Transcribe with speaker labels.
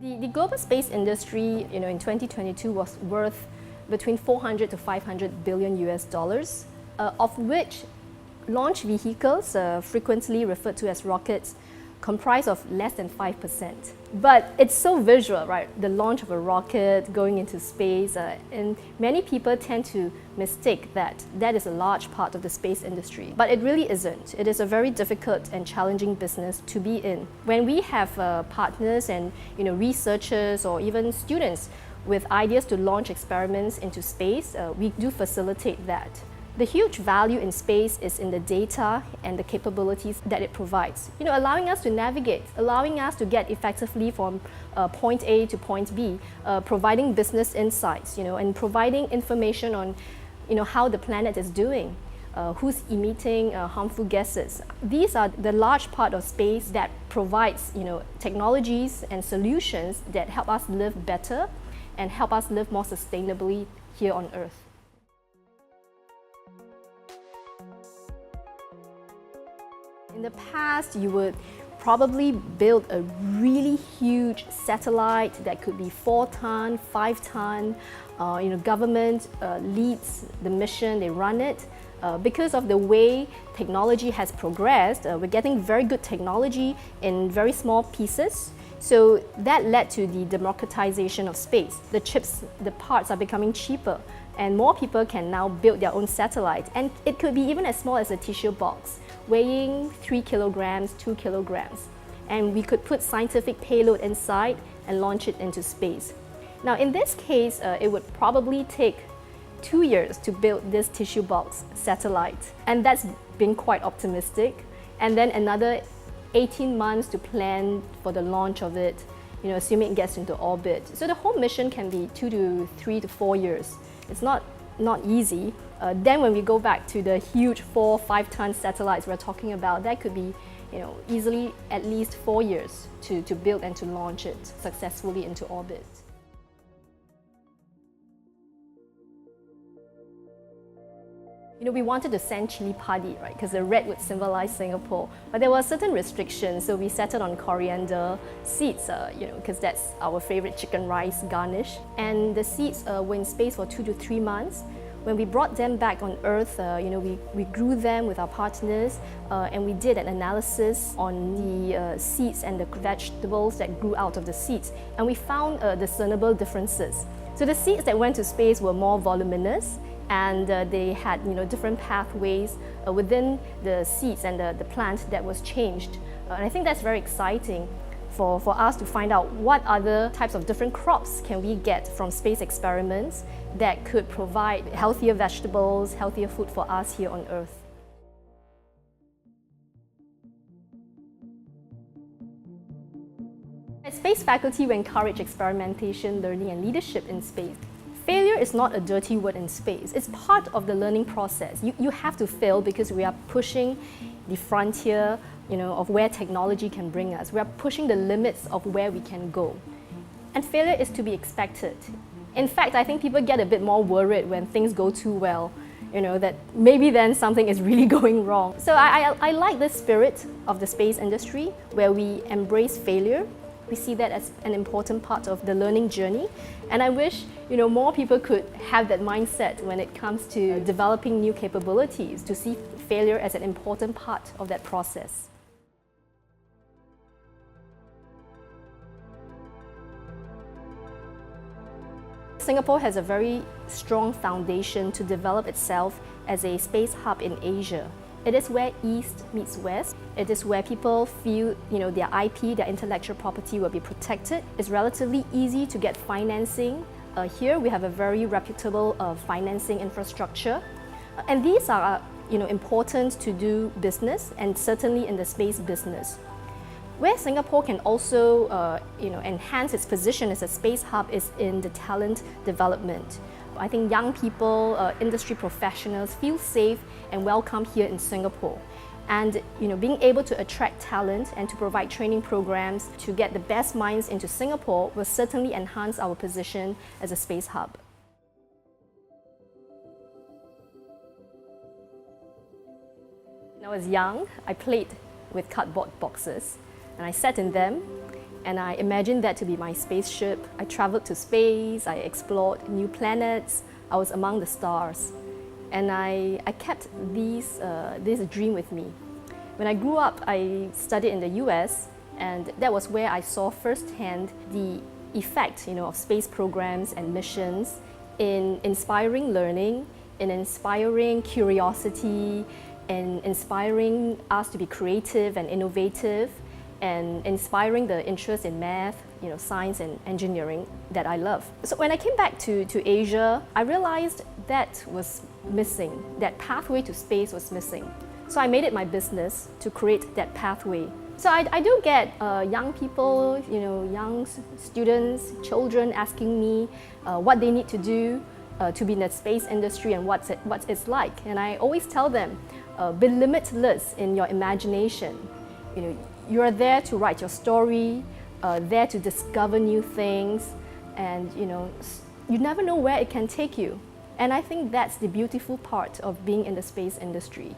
Speaker 1: The global space industry, in 2022 was worth between 400 to 500 billion US dollars, of which launch vehicles, frequently referred to as rockets, comprise of less than 5%. But it's so visual, right? The launch of a rocket going into space, and many people tend to mistake that is a large part of the space industry. But it really isn't. It is a very difficult and challenging business to be in. When we have partners and researchers or even students with ideas to launch experiments into space, we do facilitate that. The huge value in space is in the data and the capabilities that it provides. Allowing us to navigate, allowing us to get effectively from point A to point B, providing business insights, and providing information on, how the planet is doing, who's emitting harmful gases. These are the large part of space that provides, technologies and solutions that help us live better and help us live more sustainably here on Earth. In the past, you would probably build a really huge satellite that could be 4-ton, 5-ton. Government leads the mission, they run it. Because of the way technology has progressed, we're getting very good technology in very small pieces. So that led to the democratization of space. The chips, the parts are becoming cheaper, and more people can now build their own satellite. And it could be even as small as a tissue box, weighing 3 kilograms, 2 kilograms. And we could put scientific payload inside and launch it into space. Now in this case, it would probably take 2 years to build this tissue box satellite. And that's been quite optimistic. And then another 18 months to plan for the launch of it, assuming it gets into orbit. So the whole mission can be 2 to 3 to 4 years. It's not easy. Then when we go back to the huge 4-5-ton satellites we're talking about, that could be easily at least 4 years to build and to launch it successfully into orbit. We wanted to send Chilli Party, right? Because the red would symbolize Singapore. But there were certain restrictions, so we settled on coriander seeds, because that's our favorite chicken rice garnish. And the seeds were in space for 2 to 3 months. When we brought them back on Earth, we grew them with our partners, and we did an analysis on the seeds and the vegetables that grew out of the seeds. And we found discernible differences. So the seeds that went to space were more voluminous, and they had different pathways within the seeds and the plant that was changed. And I think that's very exciting for us to find out what other types of different crops can we get from space experiments that could provide healthier vegetables, healthier food for us here on Earth. At Space faculty, we encourage experimentation, learning and leadership in space. Failure is not a dirty word in space. It's part of the learning process. You have to fail because we are pushing the frontier of where technology can bring us. We are pushing the limits of where we can go. And failure is to be expected. In fact, I think people get a bit more worried when things go too well, that maybe then something is really going wrong. So I like the spirit of the space industry where we embrace failure. We see that as an important part of the learning journey. And I wish more people could have that mindset when it comes to developing new capabilities, to see failure as an important part of that process. Singapore has a very strong foundation to develop itself as a space hub in Asia. It is where East meets West. It is where people feel their IP, their intellectual property will be protected. It's relatively easy to get financing. Here we have a very reputable financing infrastructure. And these are important to do business, and certainly in the space business. Where Singapore can also enhance its position as a space hub is in the talent development. I think young people, industry professionals feel safe and welcome here in Singapore. And being able to attract talent and to provide training programs to get the best minds into Singapore will certainly enhance our position as a space hub. When I was young, I played with cardboard boxes. and I sat in them, and I imagined that to be my spaceship. I traveled to space, I explored new planets, I was among the stars. And I kept this dream with me. When I grew up, I studied in the US, and that was where I saw firsthand the effect, of space programs and missions in inspiring learning, in inspiring curiosity, and inspiring us to be creative and innovative, and inspiring the interest in math, science and engineering that I love. So when I came back to Asia, I realized that was missing. That pathway to space was missing. So I made it my business to create that pathway. So I do get young people, young students, children asking me what they need to do to be in the space industry and what it's like. And I always tell them, be limitless in your imagination. You are there to write your story, there to discover new things, and you never know where it can take you. And I think that's the beautiful part of being in the space industry.